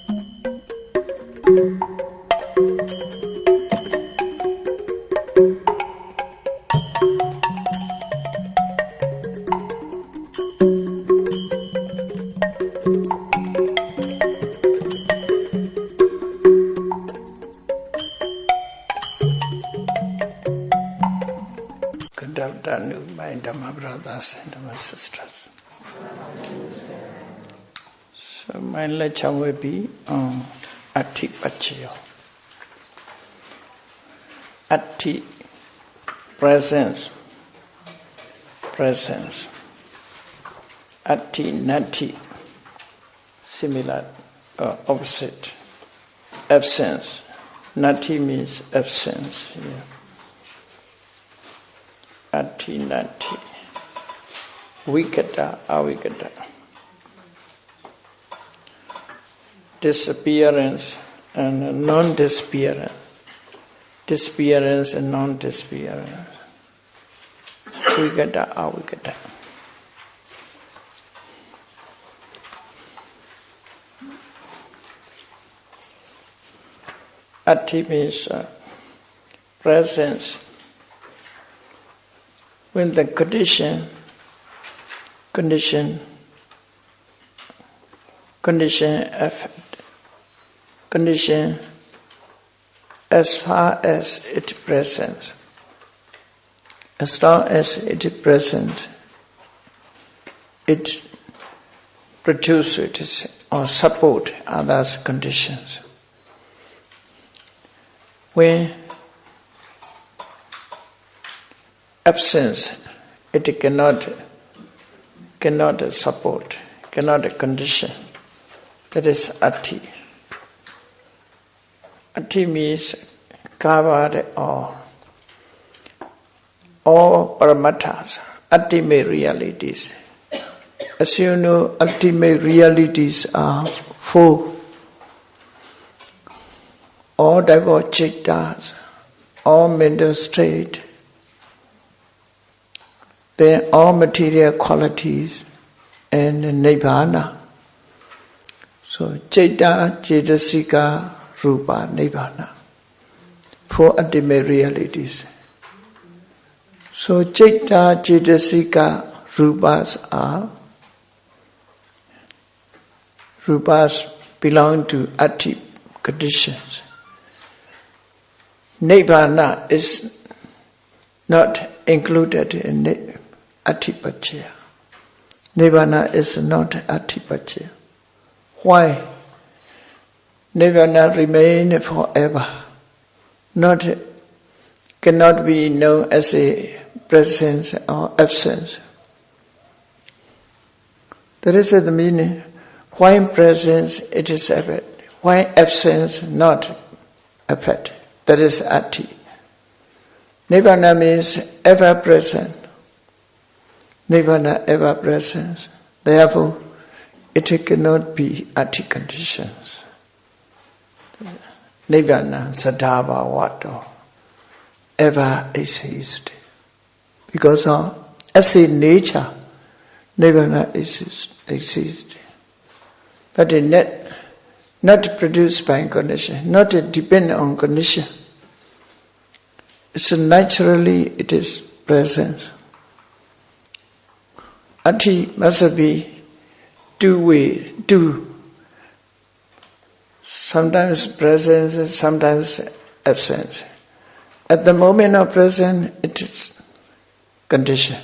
Good afternoon, my Dhamma brothers and Dhamma sisters. So my lecture will be on Ati Paccaya. Ati, presence. Ati Nati, similar, opposite. Absence. Nati means absence. Yeah. Ati Nati. Vikata, avikata. Disappearance and non-disappearance. Disappearance and non-disappearance. Vikata, avikata. Ati means presence. When the condition as far as it presents, as long as it is present, it produces or support others' conditions. When absence, it cannot support, cannot condition. That is Ati. Ati means covered all paramattha's, ultimate realities. As you know, ultimate realities are four. All diverse cittas, all mental state, then all material qualities and Nibbana. So citta, cetasika, rupa, Nibbana. Four ultimate realities. So citta, cetasika, rupas belong to Ati conditions. Nibbana is not included in Ati Paccaya. Nibbana is not Ati Paccaya. Why? Nibbana remains forever. Cannot be known as a presence or absence. That is the meaning. Why presence it is effect? Why absence not effect? That is Ati. Nibbana means ever present. Nibbana ever present. Therefore, it cannot be Ati conditions. Nibbana sadhava vato, ever exist. Because as a nature, Nibbana exists. But it not produced by condition, not depend on condition. So naturally it is present. Ati must be two. Sometimes presence, sometimes absence. At the moment of presence, it is condition.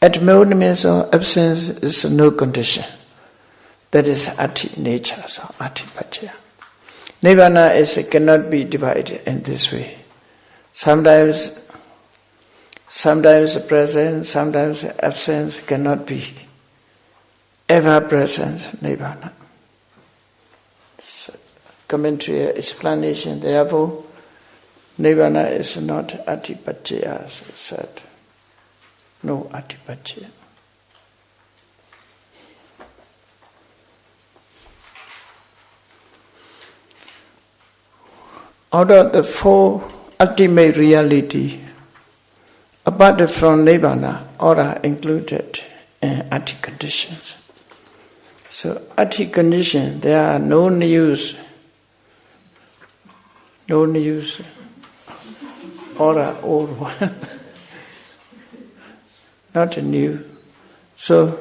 At moment of absence, is no condition. That is Ati nature, so Ati Paccaya. Nibbana cannot be divided in this way. Sometimes present, sometimes absence cannot be ever present Nibbana. So, commentary explanation. Therefore, Nibbana is not Ati Paccaya, as said. No Ati Paccaya. Out of the four ultimate reality, apart from Nibbana, all are included in Ati conditions. So ati condition, there are no news, or an old one, not a new. So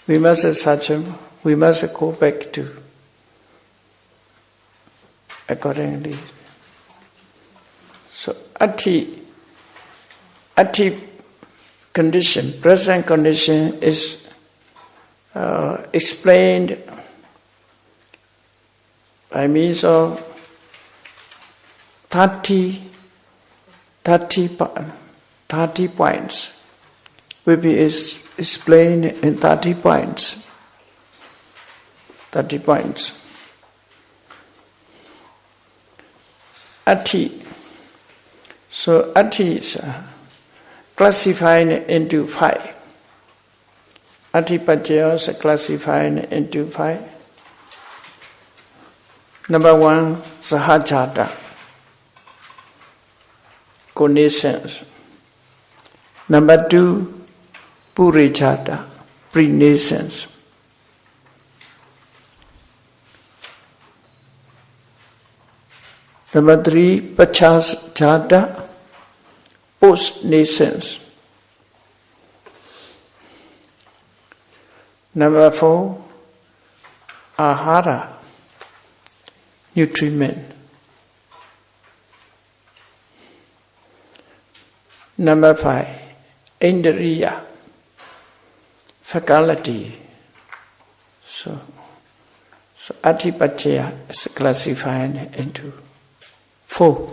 we must search him, we must go back to accordingly. So ati condition, present condition is explained by means of 30 points. Will be explained in 30 points. 30 points. Ati. So ati is classified into 5. Ati-paccaya is classified into 5. Number 1, sahajata, connaissance. Number 2, purejata, pre-nascence. Number 3, paccaya, post-nascence. Number 4, ahara, nutriment. Number 5, indriya, faculty. So ati-paccaya is classified into 4.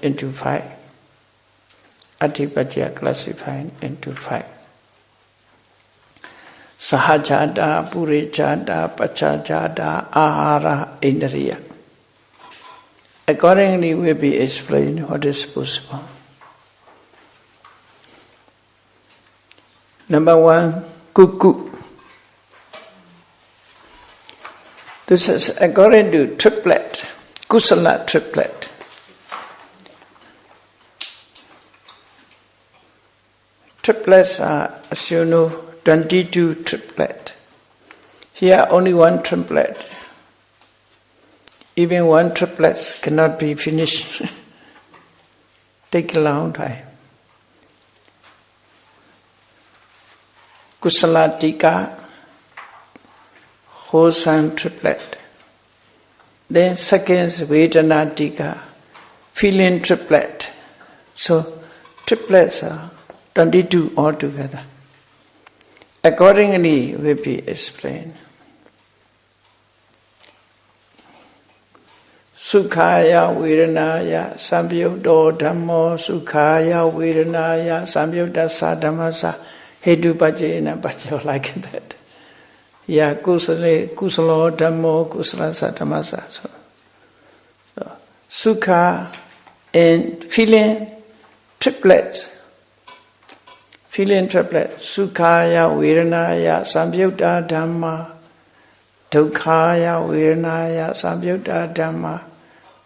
Into 5. Ati-paccaya classified into 5. Sahajata, purejata, paccaya, ahara, indriya. Accordingly will be explained what is possible. Number 1, kuku. This is according to triplet, kusala triplet. Triplets are, as you know, 22 triplet. Here only 1 triplet. Even 1 triplet cannot be finished. Take a long time. Kusala tika, wholesome triplet. Then second is Vedana tika, feeling triplet. So triplets are 22 altogether. Accordingly will be explained. Sukhaya Vedanaya Samyukto Dhammo Sukhaya Vedanaya Samyukta Sadhamasa Hetu Pajena Pachayo like that. Yeah, Kusalo Dhammo Kusala Sadhamasa. So Sukha and feeling triplets. Feeling triplet. Sukhaya Vedanaya Samyukta Dhamma Dukhaya Vedanaya Samyukta Dhamma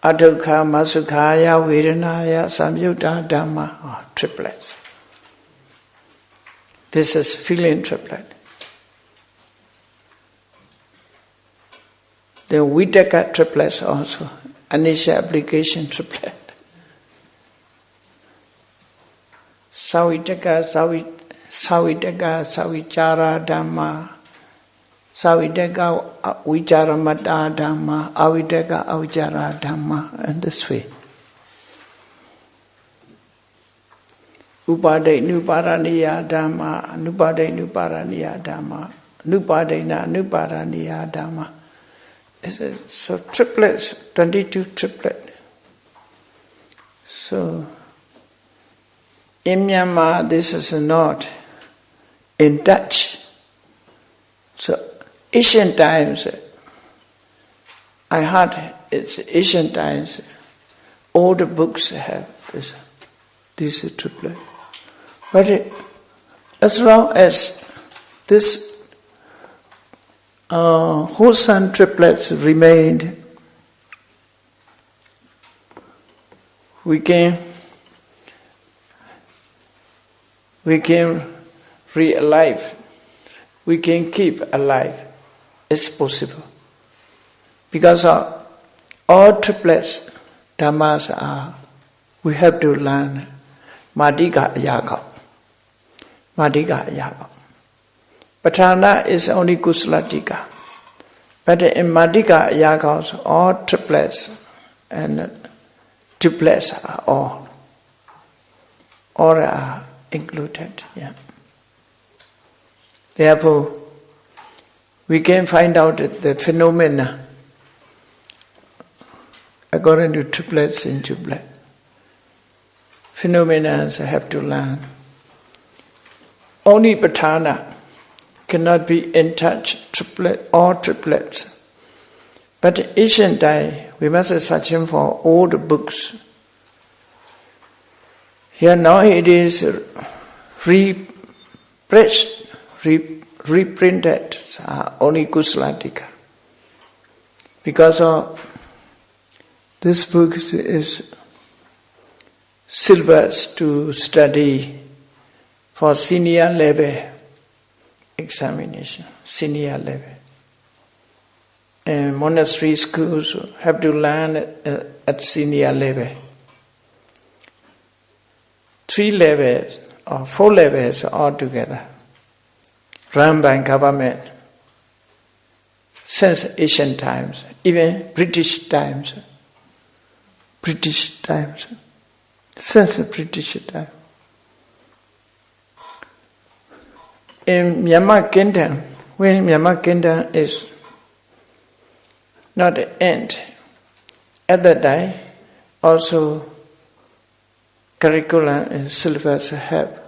Adukha Masukhaya Vedanaya Samyukta Dhamma. Triplets. This is feeling triplet. The Vitaka triplets also. Anisha application triplet. Savitaka, Savichara Dhamma. Savitaka, Vicharamata Dhamma. Avitaka, Avichara Dhamma. And this way. Upadai Nuparaniya Dhamma. Nupadai Nuparaniya Dhamma. Nupadena Nuparaniya Dhamma. So triplets, 22 triplet. So in Myanmar, this is not in Dutch. So Asian times, I heard it's Asian times, all the books have this triplet. But as long as this wholesome triplets remained, we can alive, we can keep alive. It's possible. Because all triplets, dhammas are, we have to learn Madhika Yaga. Madhika Yaga. Paṭhāna is only Kusalatika. But in Madhika Yagas, all triplets and triplets are all are included. Yeah. Therefore, we can find out the phenomena according to triplets and triplets. Phenomena have to learn. Only Paṭhāna cannot be in touch, all triplets. But ancient time, we must search for old books. Here now it is reprinted, only Kusalatika. Because of this book is syllabus to study for senior level examination, senior level. And monastery schools have to learn at senior level. 3 levels or 4 levels altogether, run by government since ancient times, even British times, since the British time. In Myanmar Kingdom, when Myanmar Kingdom is not the end, at that time also curriculum and syllabus have.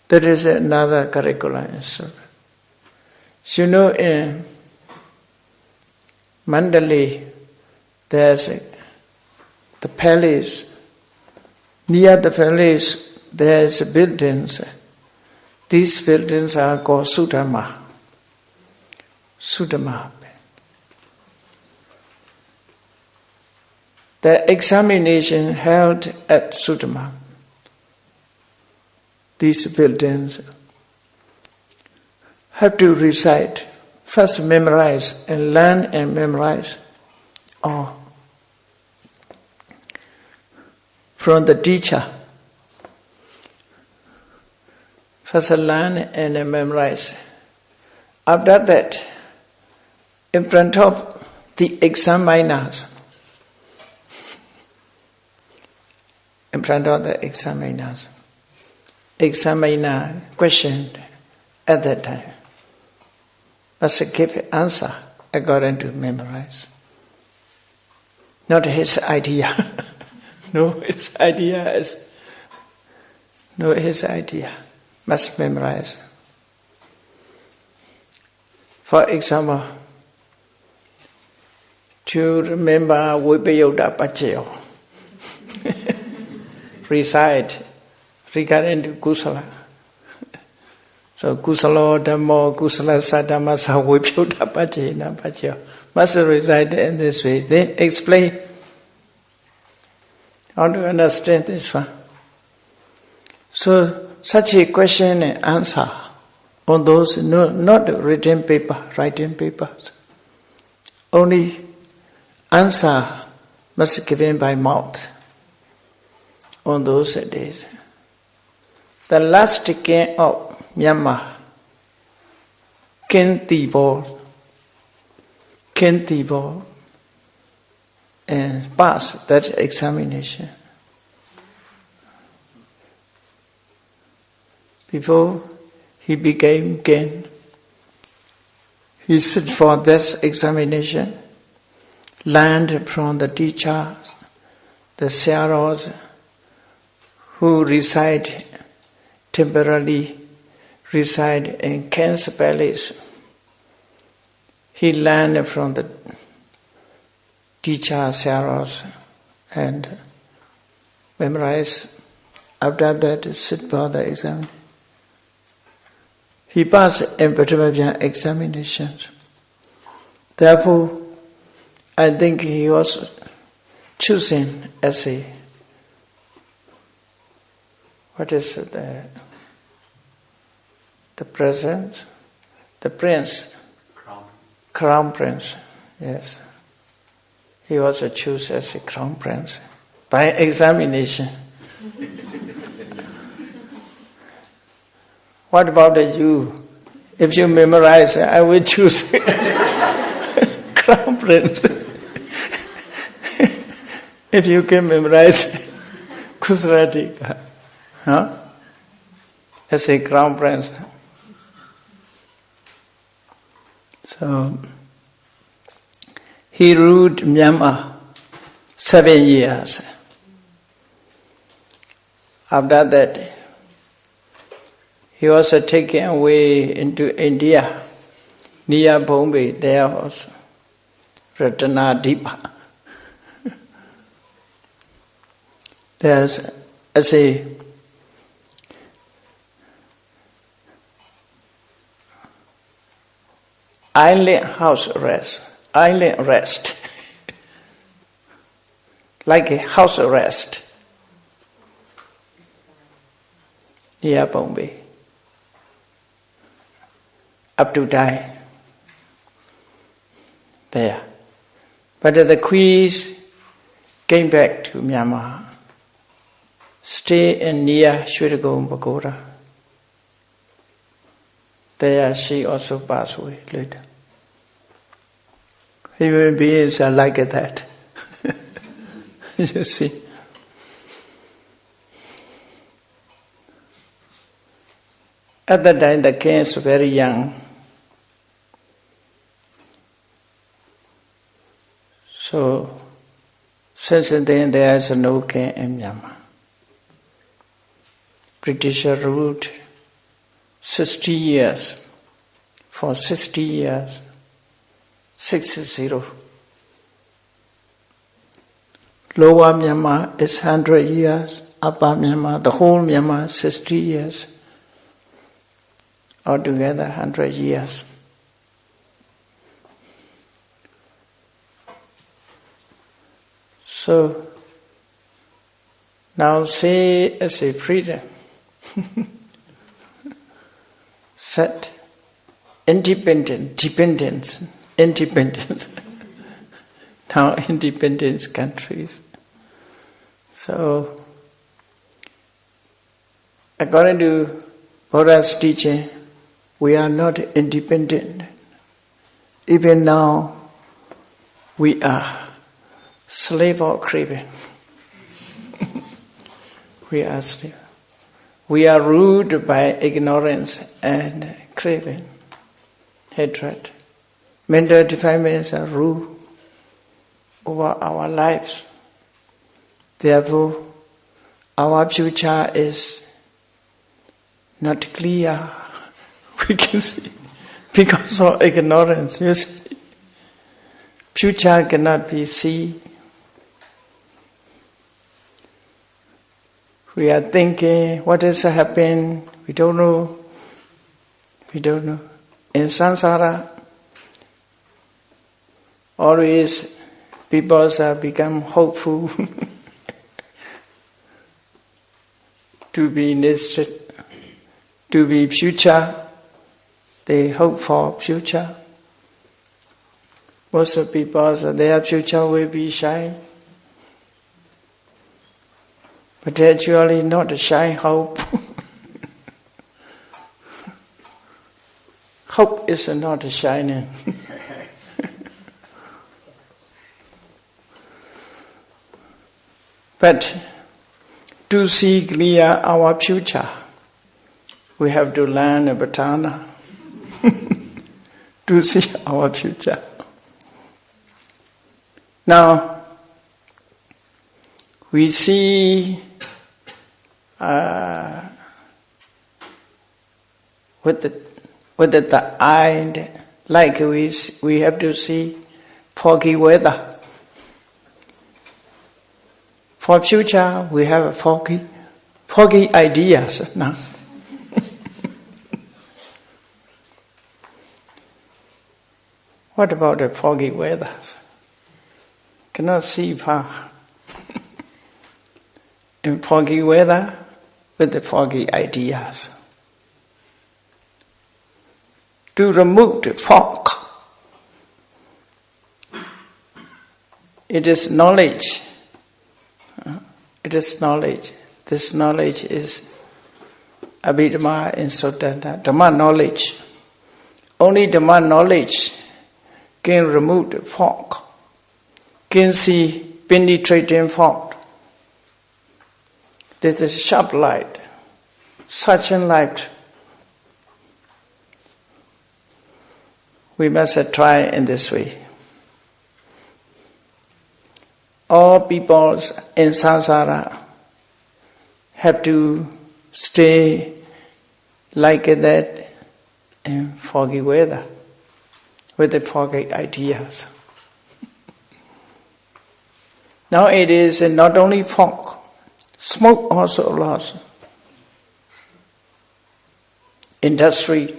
There is another curriculum and syllabus. You know, in Mandalay, there's the palace. Near the palace, there's buildings. These buildings are called Sudama. Sudama. The examination held at Sudama. These buildings have to recite, first memorize and learn and memorize, or from the teacher. First learn and memorize. After that, in front of the examiners, examiner questioned at that time must give answer according to memorize. Not his idea. His idea. Must memorize. For example, to remember Vipayoga Pachayo. Recite regarding to Kusala. So Kusala Dhammo, Kusala Sadhamma Vipayoga Pachayo. Must recite in this way. They explain how to understand this one. So such a question and answer on those not written paper, writing papers. Only answer must be given by mouth on those days. The last king of Myanmar, King Thibaw, and passed that examination. Before he became king, he sit for this examination, learned from the teachers, the seers who temporarily reside in King's Palace. He learned from the teachers, seers, and memorized. After that, sit for the exam. He passed in Paṭhāvāra examinations. Therefore, I think he was chosen as a the present, the prince, crown prince, yes. He was chosen as a crown prince by examination. What about you? If you memorize, I will choose crown prince. If you can memorize Kusratika, as a crown prince. So, he ruled Myanmar 7 years. After that, he was taken away into India, near Bombay. There was Ratanadeepa. There's as a island house rest, like a house arrest near Bombay, up to die there. But the queens came back to Myanmar, stay in near Shwedagon Pagoda. There she also passed away later. Human beings are like that. You see. At that time the king is very young. So since then there is no king in Myanmar. British ruled 60 years. For 60 years. 60. Lower Myanmar is 100 years. Upper Myanmar, the whole Myanmar, 60 years. Altogether 100 years. So now say as a freedom. Set independence. Now independent countries. So according to Buddha's teaching, we are not independent. Even now, we are slave or craving. We are slave. We are ruled by ignorance and craving, hatred. Mental defilements are rule over our lives. Therefore, our future is not clear. We can see because of ignorance. You see, future cannot be seen. We are thinking, what has happened? We don't know. We don't know. In samsara, always people have become hopeful to be next, to be future. They hope for future. Most of people, their future will be shine. But actually not a shine hope. Hope is not shining. But to see clear our future, we have to learn a Bhatana to see our future. Now, we see with the eye, like we have to see foggy weather. For future, we have foggy ideas now. What about the foggy weather? Cannot see far. In foggy weather, with the foggy ideas. to remove the fog. It is knowledge. It is knowledge. This knowledge is Abhidhamma in Sotana, Dhamma knowledge. Only Dhamma knowledge can remove the fog, can see penetrating fog. This is sharp light, such a light. We must try in this way. All people in samsara have to stay like that in foggy weather, with the foggy ideas. Now it is not only fog, smoke also lost. Industry,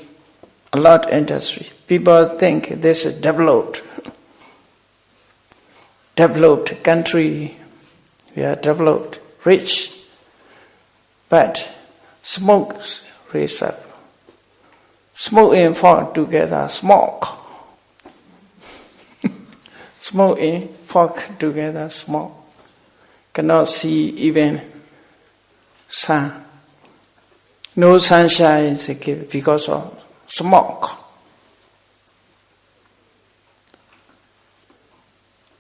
a lot industry. People think this is developed country, we are developed, rich, but smoke raise up. Smoke and fog together, smoke. Smoke and fog together, smoke. Cannot see even sun. No sunshine because of smoke.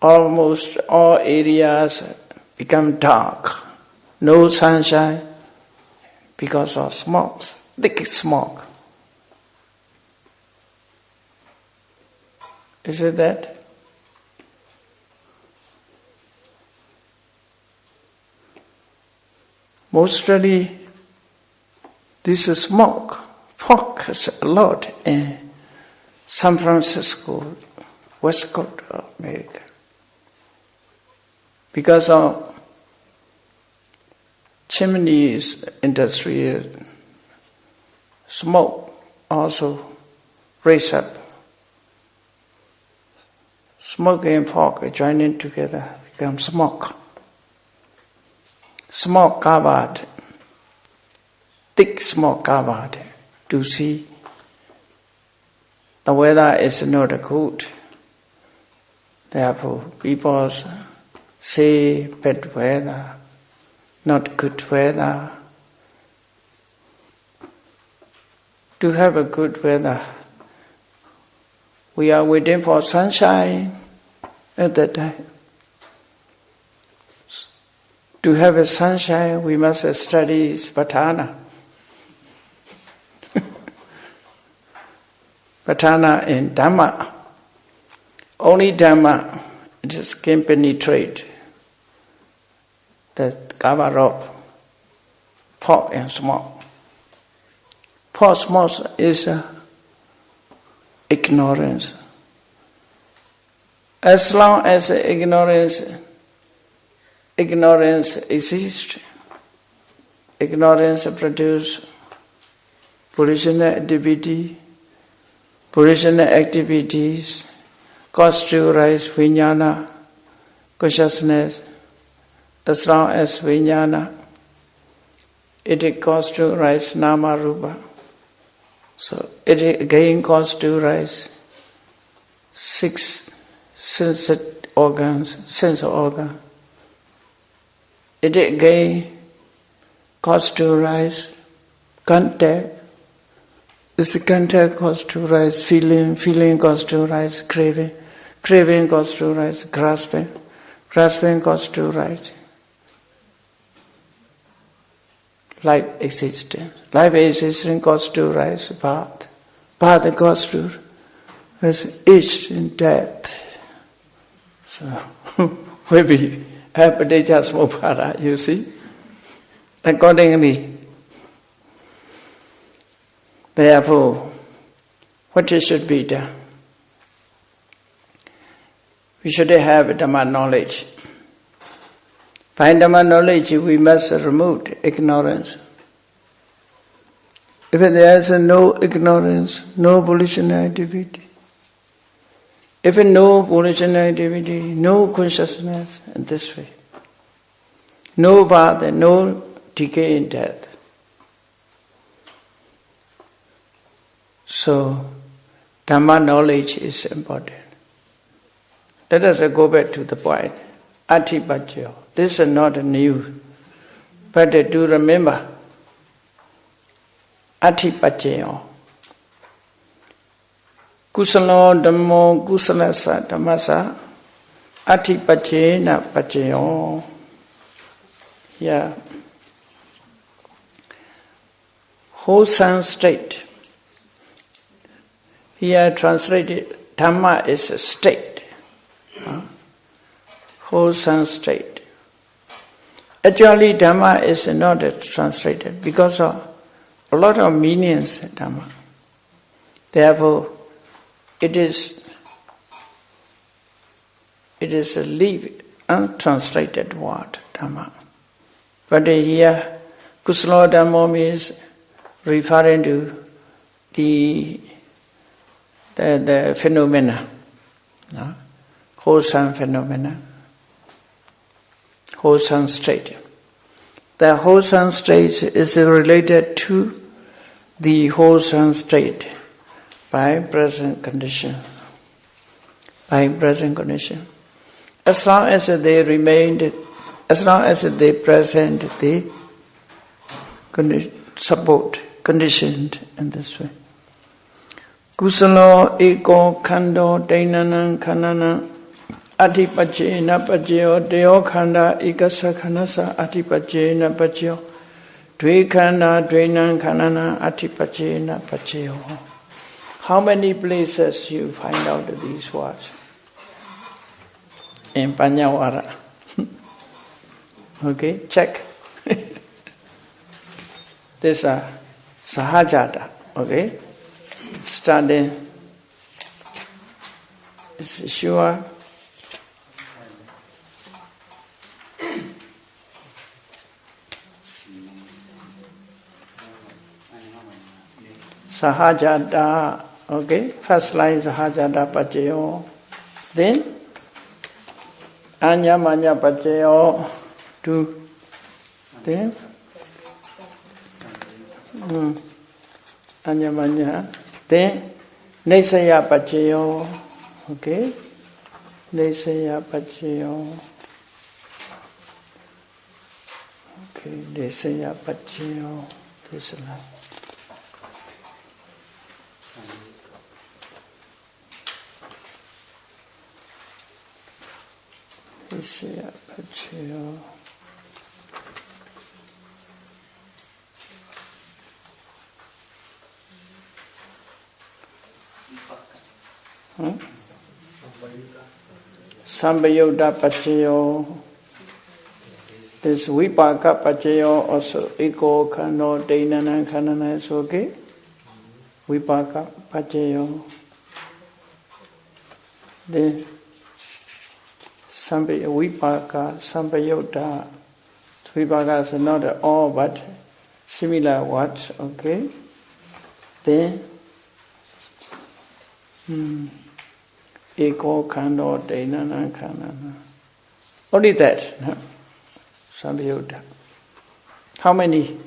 Almost all areas become dark. No sunshine because of smoke, thick smoke. Is it that? Mostly this is smoke, fog is a lot in San Francisco, west coast of America. Because of chimneys industry, smoke also raise up. Smoke and fog joining together become smoke. Smoke covered, thick smoke covered, to see the weather is not good. Therefore, people say bad weather, not good weather. To have a good weather, we are waiting for sunshine at that time. To have a sunshine, we must study Patana. Patana in Dhamma. Only Dhamma just can penetrate that cover up fog and smoke. Fog smoke is ignorance. As long as ignorance exists, ignorance produces positional activities, cause to rise vijnana, consciousness. As long as vijnana, it causes to rise nama rupa. So it again causes to rise 6 sense organs. It again causes to rise contact. This contact causes to rise feeling causes to rise craving causes to rise grasping causes to rise life existence causes to rise birth causes to rise age and death. So maybe Pañhāvāra, you see. Accordingly, therefore, what should be done? We should have Dhamma knowledge. By Dhamma knowledge, we must remove ignorance. If there is no ignorance, no volitional activity. If no volitional activity, no consciousness in this way. No birth, no decay and death. So, Dhamma knowledge is important. Let us go back to the point. Atipajyo. This is not new. But to remember, Atipajyo. Kusalo Dhammo Kusalasa Dhammasa Atipajena Pajyo. Yeah. Wholesome state. Here translated, Dhamma is a state. Wholesome state. Actually, Dhamma is not translated because of a lot of meanings in Dhamma. Therefore, it is a leave untranslated word, Dhamma. But here, Kusala Dhammo means referring to the phenomena, no? Wholesome phenomena, wholesome state. The wholesome state is related to the wholesome state by present condition. By present condition. As long as they remained, as long as they present the support, conditioned in this way. Kusalo eko khando dainanam khanana atipajena pajyo deo khanda ekasa khanasa atipajena pajyo dve khanda dvenam khanana atipajena pajyo. How many places you find out these words? In Pañhāvāra. Okay, check. These are Sahajata, okay? Starting, is sure? Sahajata, okay? First line Sahajata Pacayo. Then, Anya Manya Pacayo. Two. Then, Anya Manya. Then, Nesaya Pacayo. Okay? Nesaya Pacayo. Okay, Nesaya Pacayo. This is like. Nesaya Pacayo. Sambayuddha Pacayo. This Vipaka Pacayo also Eko Khano Dainana Khanana is okay. Vipaka Pacayo. Then Vipaka Sambayuddha. Vipaka is not all but similar words, okay. Then Eko Khando Dainana Khanana. Only that, no? Sambayuddha. How many?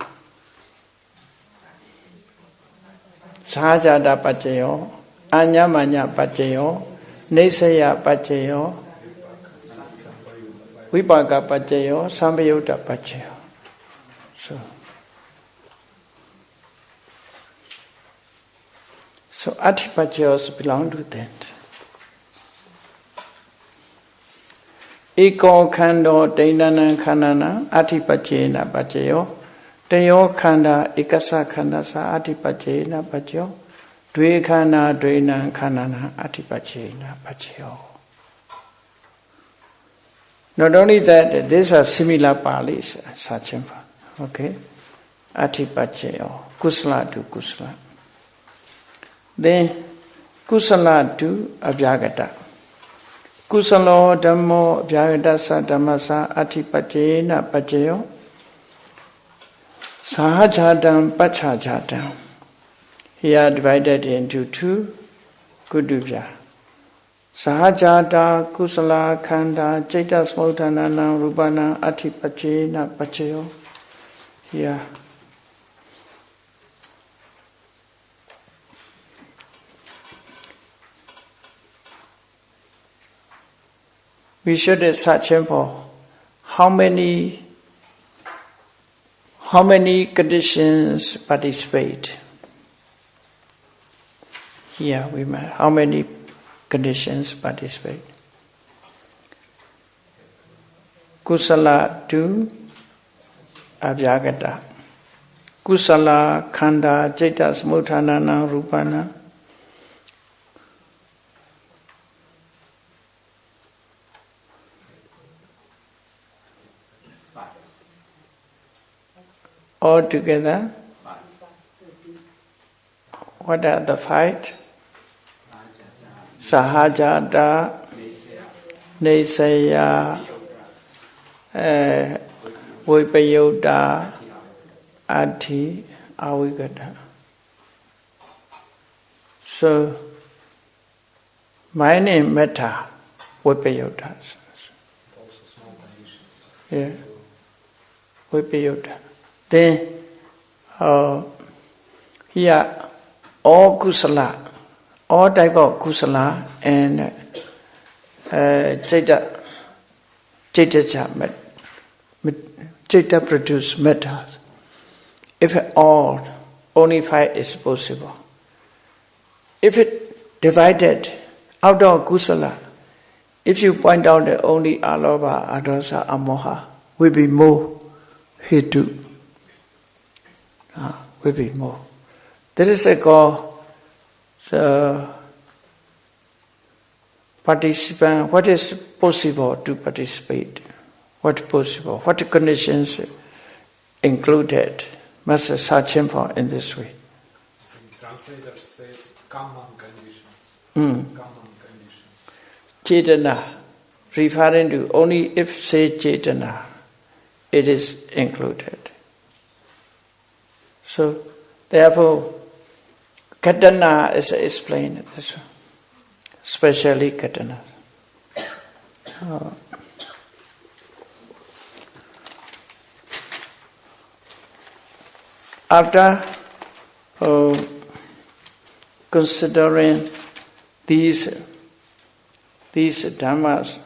Sahajata Pacayo, Anya Manya Pacayo, Nesaya Pacayo, Vipaka Pacayo, Sambayuddha Pacayo. So Atipajyos belong to that. Eko khando dainana khanana atipajena pacayo Teo khanda ikasa khandasa atipajena pacayo Dve khanda dvena khanana atipajena pacayo. Not only that, these are similar Palis, Sachimpa. Okay? Atipacayo, kusala to kusala. Then kusala to abhyagata. Kusalo Dhammo Abhyagatasa Dhammasa Atipajena Pacayo Sahajadam Pachajadam. Here divided into two Kudubhya. Sahajada Kusala Khanda Chaita Smautanana Rupana Atipajena Pacayo. Here. we should be searching for how many conditions participate. Here we might, how many conditions participate? Kusala 2, Abhyagata. Kusala khanda citta samuthanana rupana. All together. What are the 5? Sahajata, Nesaya, Vipayota, Ati, Avigata. So, my name Metta, Vipayota. Also small conditions. Yeah, Vipayota. Then, here, all kusala, all type of kusala and citta produce metta. If all, only 5 is possible. If it divided out of kusala, if you point out that only alobha, adosa, amoha, will be more hetu. Will be more. There is a call. So, participant, what is possible to participate? What possible? What conditions included? Must searching for in this way. The translator says common conditions. Common conditions. Chetana, referring to only if say chetana, it is included. So, therefore, Katana is explained this one, especially Katana. After considering these dhammas,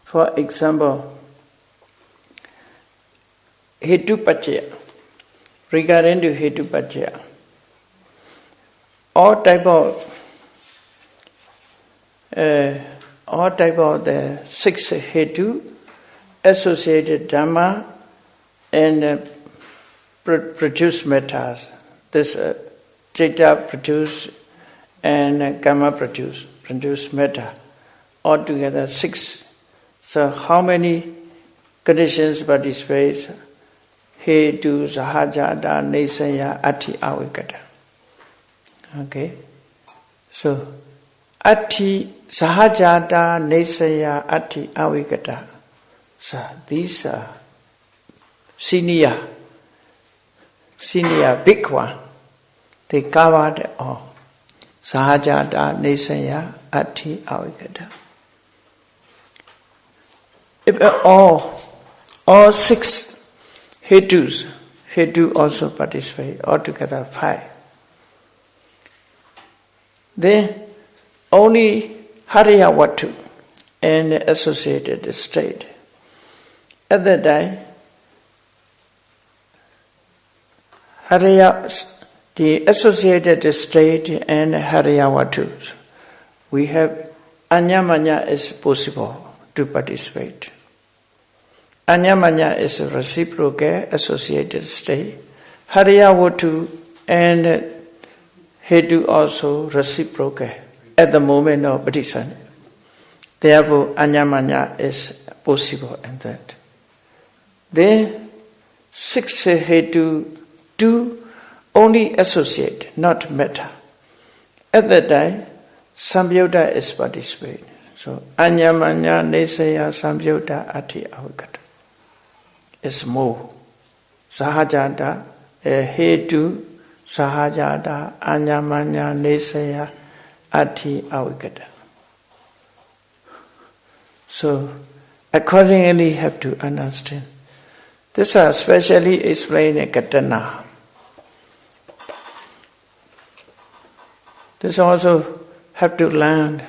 for example, Hetu Pachya, regarding to Hetu Pachya, all type of the 6 Hetu associated Dhamma and produce mettas. This Citta produce and Kamma produce metta. Altogether 6. So how many conditions participate? Hetu, Sahajata, Nesaya, Ati, Avigata. Okay. So, Ati, Sahajata, Nesaya, Ati, Avigata. So, these are senior big one. They covered all. Sahajata, Nesaya, Ati, Avigata. If all 6 Hetu also participate, altogether 5. Then only Hariya Vatu and associated state. At that time, the associated state and Hariya Vatu, we have Anyamanya is possible to participate. Anyamanya is a reciprocal associated state. Hariya Vatu and Hetu also reciprocal at the moment of Bodhisattva. Therefore, Anyamanya is possible in that. Then 6 Hetu, 2 only associate, not metta. At that time, Samyutta is participate. So, Anyamanya, Nesaya, Samyutta, Ati, Avigata. Is more. Sahajata, Hetu, Sahajata, Anyamanya, Nesaya, Ati, Avigata. So, accordingly have to understand. This is specially explained in Katana. This also have to learn.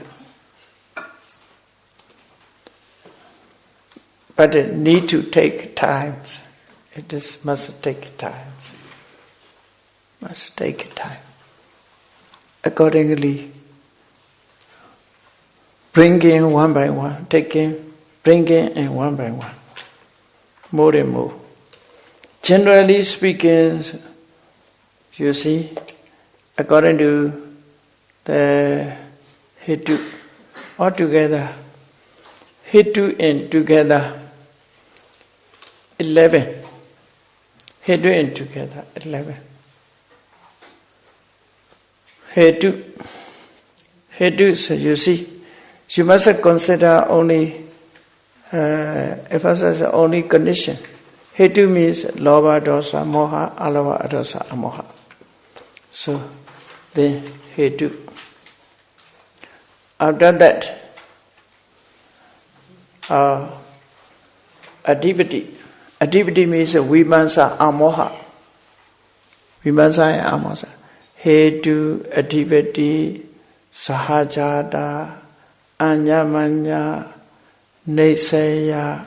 But it need to take time. Must take time. Must take time. Accordingly, bring in one by one, bring in one by one, more and more. Generally speaking, you see, according to the Hetu, altogether, Hetu and together, 11. Hetu and together, 11. Hetu, so you see, you must consider only, if I say only condition. Hetu means lobha, dosa, moha, alava, adosa, amoha. So, then Hetu. After that, adipati. Adipati means vimansa, amoha. Vimansa and amoha. Hetu, adipati, sahajada, anyamanya, neseya,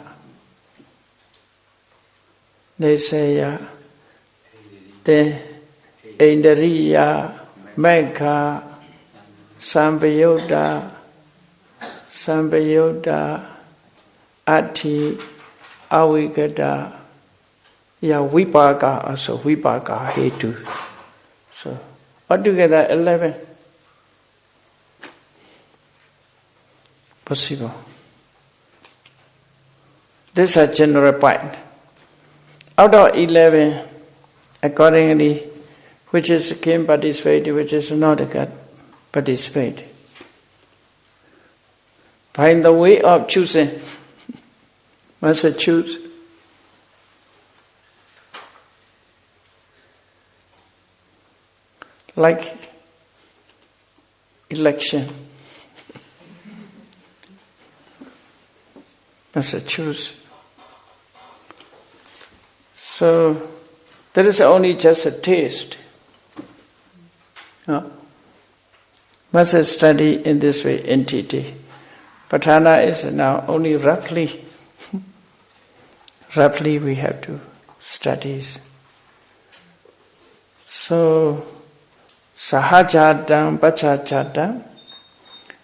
then indariya, megha, sambayoda, ati, avigada, vipaka, also vipaka, hetu. So, altogether 11. Possible. This is a general point. Out of 11, accordingly, which is can participate, which is not can participate. By the way of choosing, must choose. Like election. Must choose. So there is only just a taste. No? Must study in this way entity. Patana is now only roughly we have to study. So sahajadam pachachadam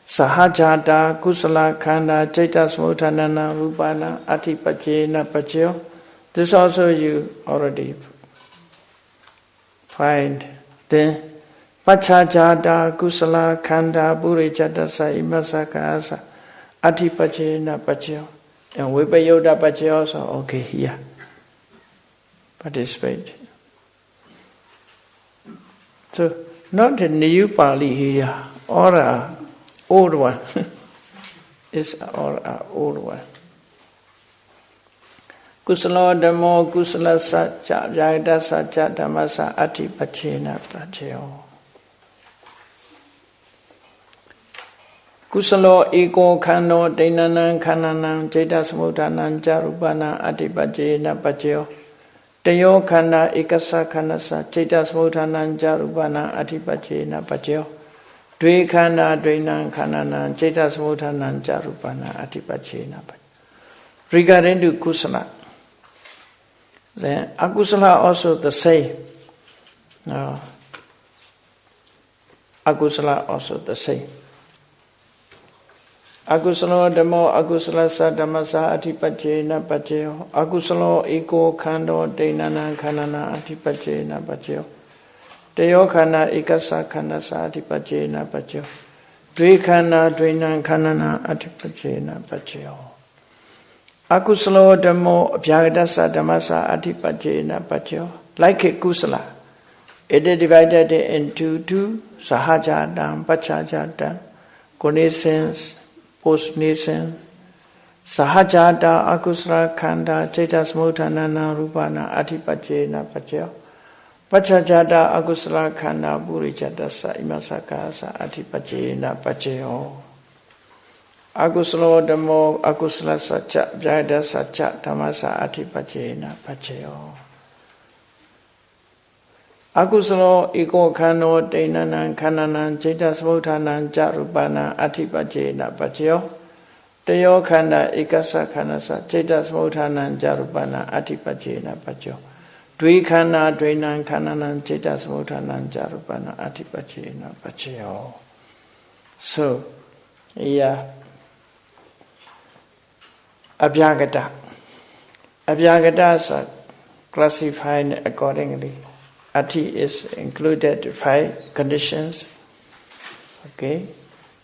sahajada kusala khanda chaita samudhanana rupana atipachena pachayo. This also you already find. Then pachajada kusala khanda purichadasa imasakasa atipachena pachayo. And vipayoda pachayo also okay here. Participate. So not the new Pali here, or an old one. It's or an old one. Kusala dhammo kusala sacha jayata sacha dhammasa atipachena prachayo. Kusalo ego khano dainanan khananan jeta samudhanan jarupana atipachena pachayo. Tayo khana ekasa khanasa jeta samudhanan jarupana atipachena pachayo. Dve khana dvainan khananan jeta samudhanan jarupana atipachena pachayo. Regarding to kusala, then akusala also the same. No. Akusala also the same. Akusalo dhammo akusala sa dhammasa atipachena pachayo. Akusalo ego khando dainana khanana atipachena pachayo. Tayo khana ekasa khanasa atipachena pachayo. Dve khana dvainan khanana atipachena pachayo. Akusalo dhammo abhyagadasa dhammasa atipachena pachayo. Like a kusala, it is divided into two: sahajadam, pachajadam, connaissance, post-nascence. Sahajada akusala khanda chaita samudhanana rupana atipachena pachayo. Pachajada akusala khanda purichadasa imasakasa atipachena pachayo. Akusalo dhammo akusala sacha jayada sacha dhammasa atipachena pachayo. Akusalo ego kano denanan kananan jeta smutanan jarupana atipajena pachyo. Teo khanda ikasa khanasa jeta smutanan jarupana atipajena pachyo. Dvi khanda dvenan kananan jeta smutanan jarupana atipajena pachyo. So, yeah. Abhyagata. Abhyagatas are classified accordingly. Ati is included 5 conditions. Okay.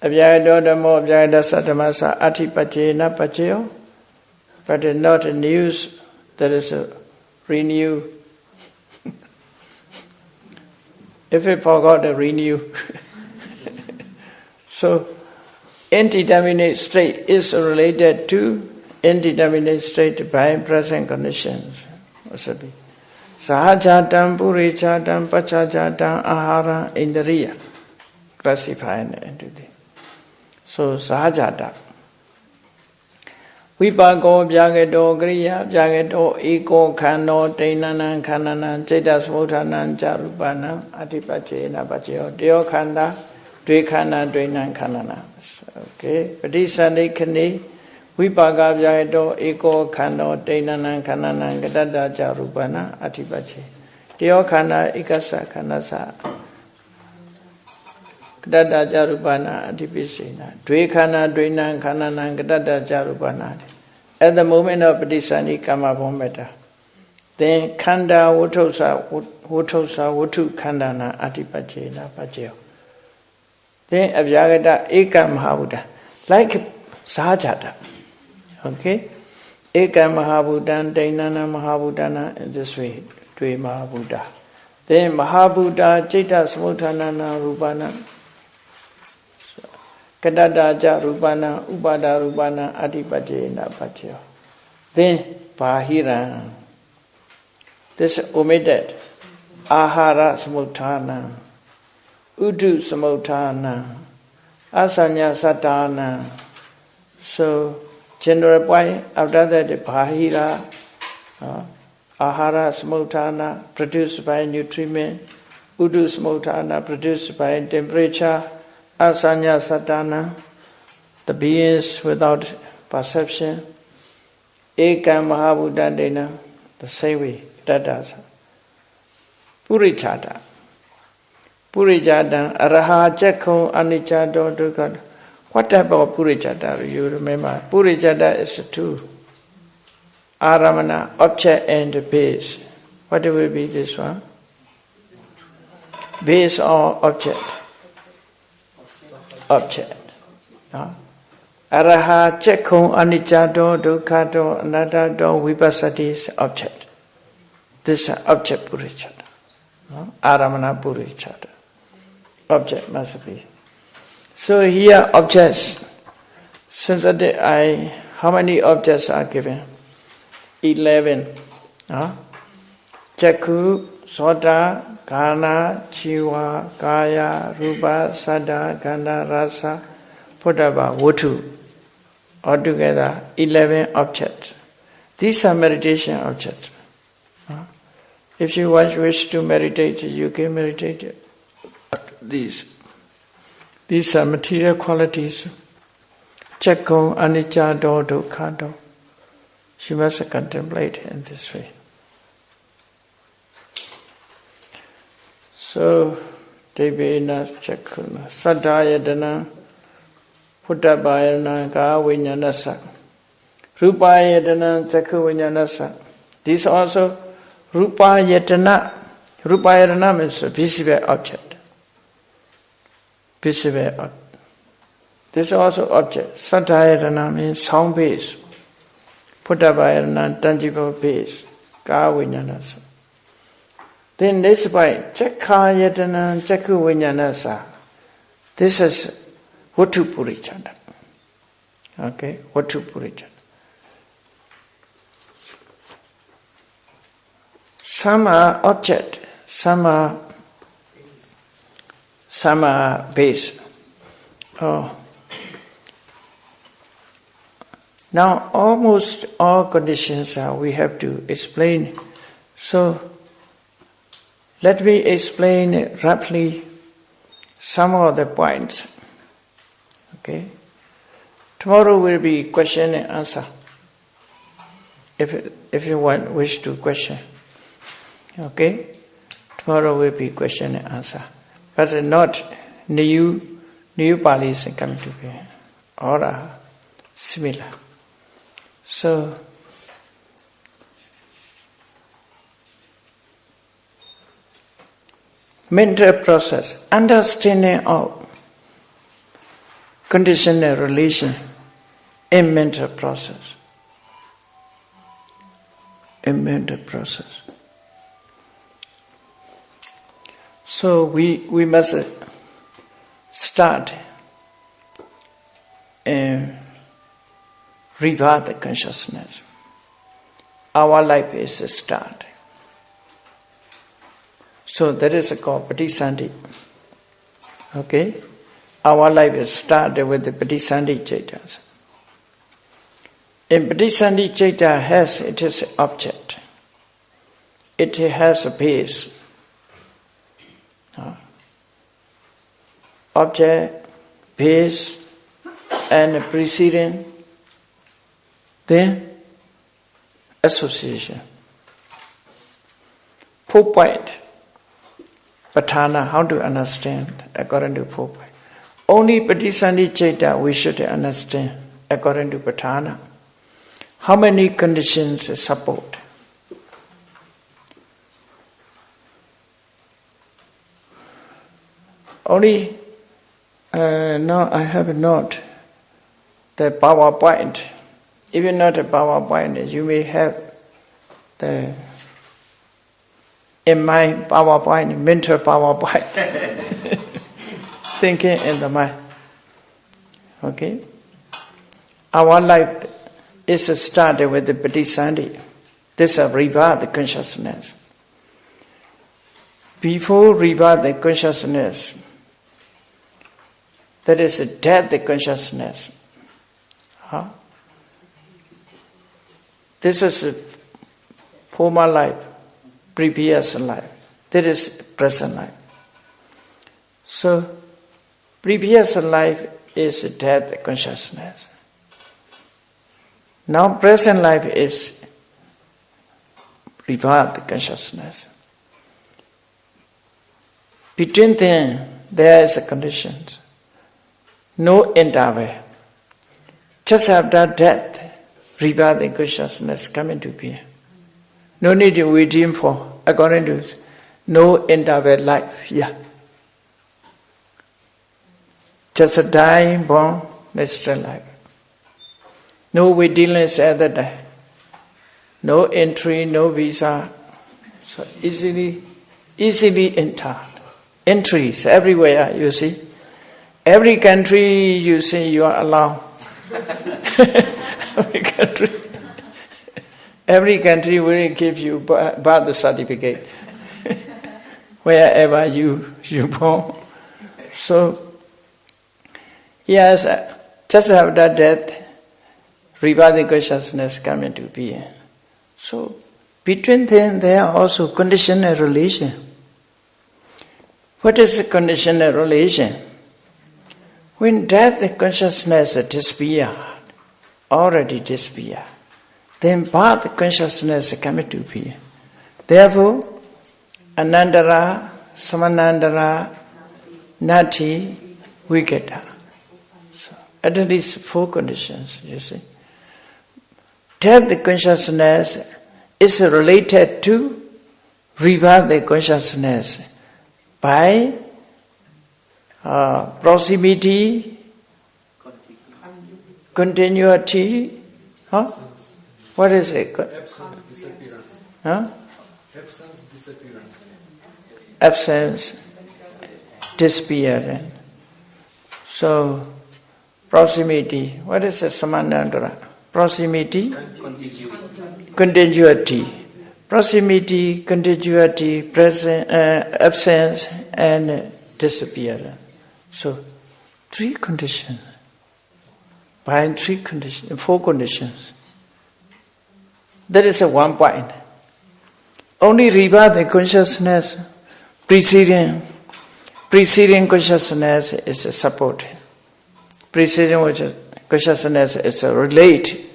Abhyagado dhammo abhyagada satamasa ati pachena pacheyo. But not in use, there is a renew. If we forgot to renew. So, indeterminate state is related to indeterminate state by present conditions. Sahajatam, purichatam, pachajatam, ahara, indriya. Classified into the. So, sahajatam. Vipago, vyagato, griya, vyagato, ego, kano, tenanan, kananan, cetas, mutanan, jarupana, atipachena, pacheyo, deo khanda, dvekhana, dvenan, kanana. Okay, padisani kani. Vipaga vyagato eko khano tenanan kananan gadada jarupana atipache. Teo khana ikasa khanasa gadada jarupana atipishena. Dve khana dvenan kananan gadada jarupana. At the moment of padisani kama bhommeta, then khanda vutosa vutu khandana atipachena pacheo. Then avyagata eka mahabuddha, like sahajata. Okay? Eka Mahabuddhan, Dainana Mahabuddhana, in this way, Dve Mahabuddha. Then Mahabuddha, Jeta Smutanana Rupana, Kadada Ja Rupana, Upada Rupana, Adipajena Pachyo. Then Bahira. This omitted. Ahara Smutana, Udu Smutana, Asanya Satana. So, general point, after that, the Bahira, Ahara Smutana, produced by nutriment, Udu Smutana, produced by temperature, Asanya Satana, the beings without perception, Eka Mahabuddha Dena, the same way, that does. Purichata. Purichata, Araha Jakho Anichado Dukkha. What type of Purichata do you remember? Purichata is 2. Aramana, object and base. What will be this one? Base or object? Object. No? Araha Chekho Anichado Dukkhato Anattato Vipassati is object. This is object Purichata. No? Aramana Purichata. Object must be. So here objects, since how many objects are given? 11. Chakku, Sota, Kana, Chiva, Kaya, Rupa, Sada, Gandha, Rasa, Potava, Vutu. Altogether 11 objects. These are meditation objects. If you wish to meditate, you can meditate these. These are material qualities. Chakko, anicca, do, dukkha, do. She must contemplate in this way. So, Devena Chakkuna, Saddhayadana, Puttabayana, Gavinyanasa, Rupayadana, Chakku Vinyanasa. These also, Rupayadana. Rupayadana means a visible object. Visible object. This is also object. Saddhayadana means sound base. Puttabayana, tangible base. Gavinyanasa. Then this point, Chakkayatana, Chakku Vinyanasa. This is Vatu Purichata. Okay, Vatu Purichata. Some are object, some are base. Oh. Now almost all conditions we have to explain. So Let me explain roughly some of the points. Okay? Tomorrow will be question and answer. If you wish to question. Okay? Tomorrow will be question and answer. But not new Palis coming to be. Or similar. So, mental process, understanding of conditional relation in mental process. In mental process. So we must start and revive the consciousness. Our life is a start. So that is called Patisandhi. Okay? Our life is started with the Patisandhi Chaitas. And Patisandhi Chaita has its object. It has a base. Object, base, and preceding, then association. 4 point. Patana, how to understand according to 4 point. Only Patisandhi Chaita we should understand according to Patana. How many conditions support? Only, no, I have not the PowerPoint. Even not a PowerPoint, you may have the, in my PowerPoint, mental PowerPoint, thinking in the mind. Okay? Our life is started with the Patisandhi. This is revive the consciousness. Before revive the consciousness, that is a death the consciousness. Huh? This is a former life, previous life. That is present life. So, previous life is a death the consciousness. Now present life is revive the consciousness. Between them, there is a condition. No interval. Just after death, revive the consciousness coming to be. No need to waiting for, according to no interval life here. Just a dying, born, natural life. No waitinglist at the day. No entry, no visa. So easily entered. Entries everywhere, you see. Every country, you see, you are allowed. Every country will give you birth certificate. Wherever you born. So, yes, just after death, revive consciousness come into being. So, between them, there are also conditional relation. What is a conditional relation? When death, the consciousness disappears, already disappears, then birth consciousness come into being. Therefore, Anandara, Samanandara, Nati, Viketa. So, at least 4 conditions, you see. Death, the consciousness is related to revive the consciousness by proximity, continuity, huh? What is it? Absence, disappearance. Huh? Absence, disappearance. Absence, disappearance. So, proximity. What is the Samanandara? Proximity, contiguity. Proximity, contiguity, present, absence, and disappearance. So, 3 conditions. By 3 conditions, 4 conditions. That is a 1 point. Only revive the consciousness Preceding consciousness is a support. Preceding consciousness is a relate.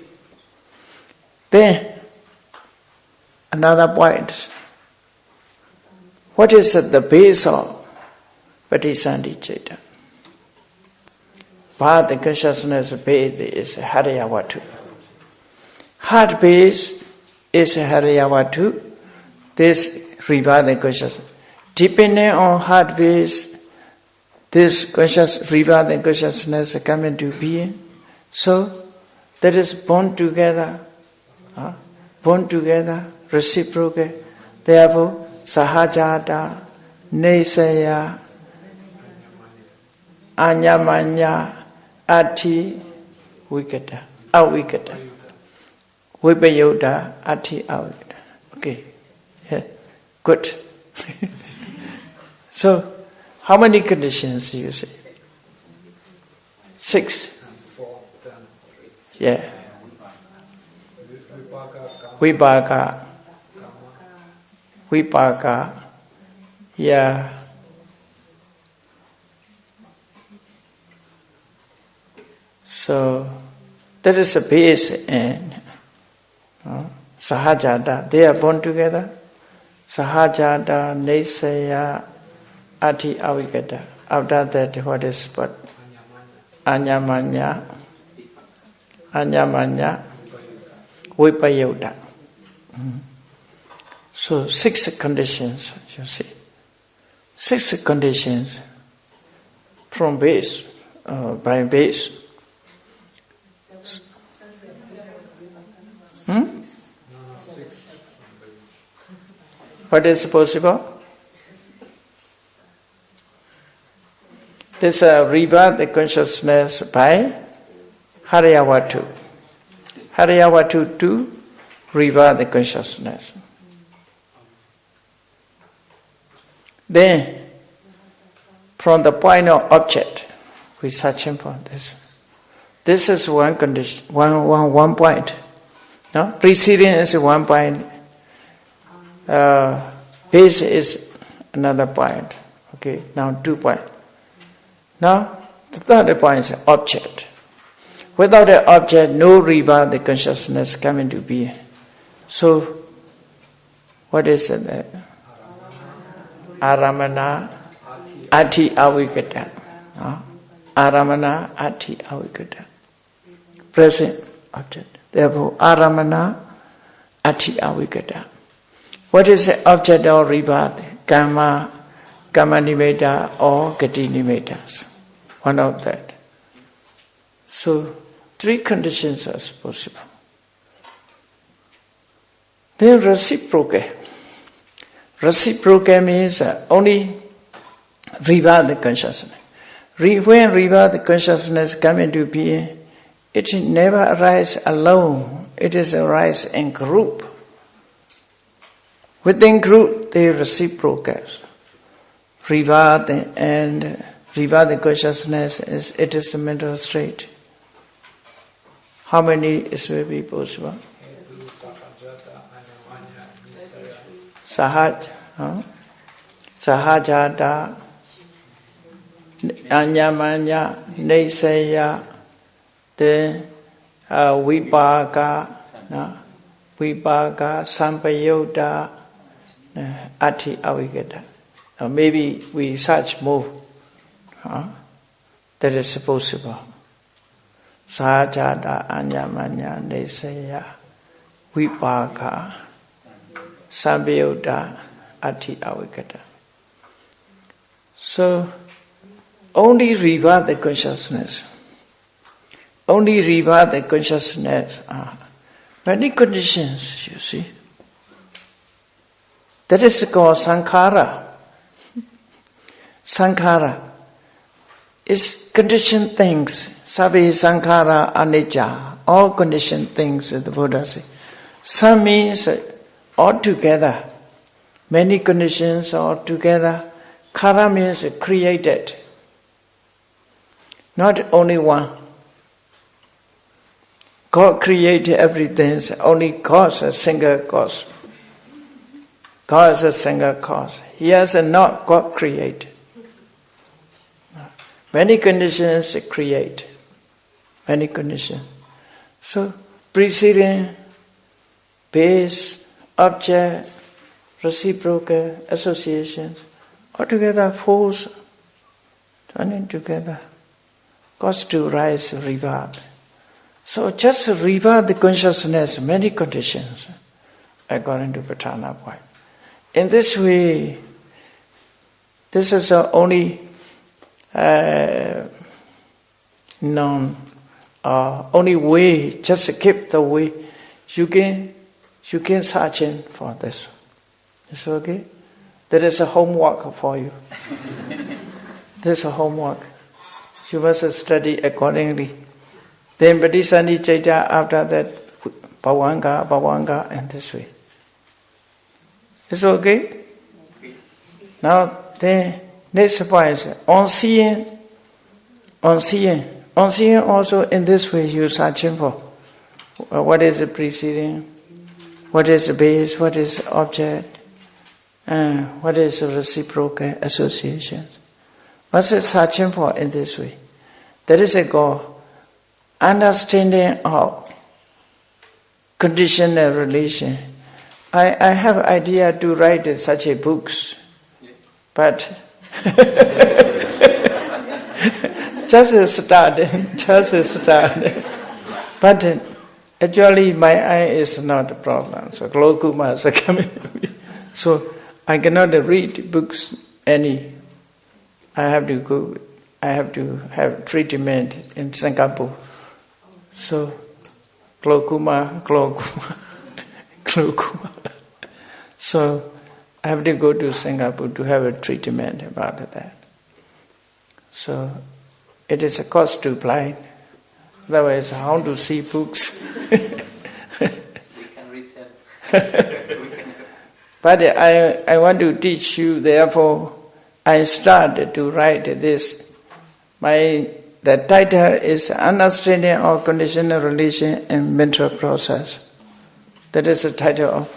Then, another point. What is the base of Patisandhicetta? But the consciousness base is Hariyavatu. Heart base is Hariyavatu. This rebirth consciousness. Depending on heart base, this rebirth and consciousness come into being. So, that is born together, reciprocal. Therefore, Sahajata, Nesaya, Anyamanya, Ati, Vikata, Avikata, Vipayota, Ati, Avikata. Okay, yeah. Good. So, how many conditions do you say? 6. 4, 10. Yeah. Vipaka. Yeah. So, that is a base in Sahajata. They are born together. Sahajata, Nesaya, Ati Avikata. After that, what is what? Anyamanya, Vipayota. So 6 conditions, you see. 6 conditions from base, by base. What is possible? This rebirth the consciousness by Hariyavatu. Hariyavatu to rebirth the consciousness. Then, from the point of object, we searching for this. This is one condition, one point. No? Preceding is one point. Base is another point. Okay, now 2 points. Now, the third point is object. Without an object, no rebirth, the consciousness come into being. So, what is it? Aramana Ati Avikata. Aramana Ati Avikata. Present object. Therefore, Aramana Ati Avikata. What is the object of rebirth? Karma Nimeta or Gati Nimetas. One of that. So, 3 conditions are possible. Then reciprocal. Reciprocal means only rebirth the consciousness. When rebirth the consciousness comes into being, it never arises alone. It is arise in group. Within group, they reciprocate. Rebirth and rebirth the consciousness is a mental state. How many is will be possible? Sahajata, Anyamanya, Nesaya, then Vipaka, Sampayota, Ati Avikata. Now maybe we search more. That is possible. Sahajata, Anyamanya, Nesaya, Vipaka, Sampayota, Ati Avikata. So, only rebirth the consciousness. Only rebirth the consciousness. Many conditions, you see. That is called sankhara. Sankhara is conditioned things. Sabhi sankhara anicca. All conditioned things, the Buddha says. Some means all together. Many conditions all together. Kara means created. Not only one. God created everything, only cause a single cause. God is a single cause. He has not got created. Many conditions create. Many conditions. So, preceding, base, object, reciprocal, associations, altogether force, turning together, cause to rise, revert. So just revert the consciousness, many conditions, according to Pañhāvāra point. In this way, this is the only known, only way, just keep the way you can searching for this. It's okay? There is a homework for you. There's a homework. You must study accordingly. Then Patisani Chaita, after that, Bhavanga, and this way. It's okay? Now, the next point is on seeing also in this way you searching for what is the preceding, what is the base, what is the object, what is the reciprocal association. What's it searching for in this way? There is a goal. Understanding of conditional relation. I have idea to write such a books, but just started. But actually my eye is not a problem. So glaucoma is coming. So I cannot read books any. I have to have treatment in Singapore. So glaucoma. So I have to go to Singapore to have a treatment about that. So it is a cost to blind. Otherwise, how to see books? We can read them. But I want to teach you, therefore, I started to write this. The title is Understanding of Conditional Relation and Mental Process. That is the title of.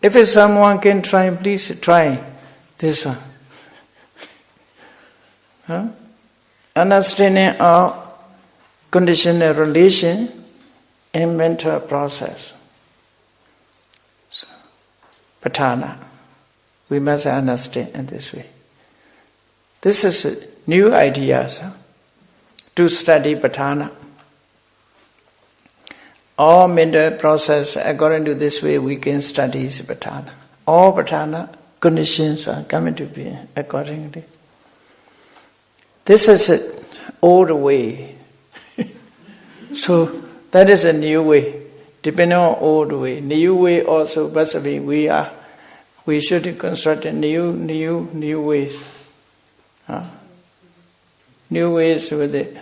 If someone can try, please try this one. Understanding of conditional relation and mental process. So, Pañhāvāra. We must understand in this way. This is new ideas to study Pañhāvāra. All mental process, according to this way, we can study Pañhāvāra. All Pañhāvāra conditions are coming to be accordingly. This is an old way. So that is a new way. Depending on old way. New way also, possibly we should construct a new ways. New ways with it.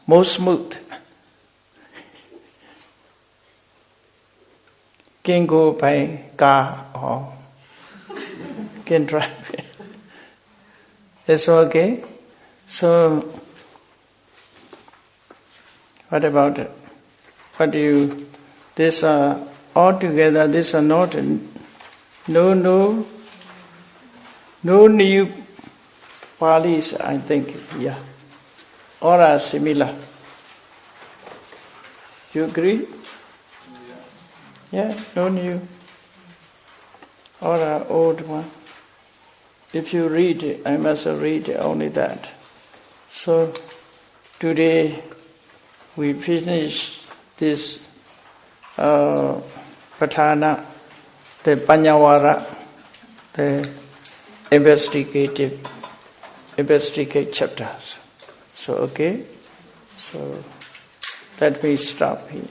More smooth. Can go by car or can drive. It's okay. So, what about it? These are all together, these are not, no new Palis, I think, yeah. All are similar. You agree? Yeah, no new. All are old one. If you read it, I must read only that. So, today we finish this Pañhāvāra, the Pañhāvāra, the investigate chapters. So, okay? So, let me stop here.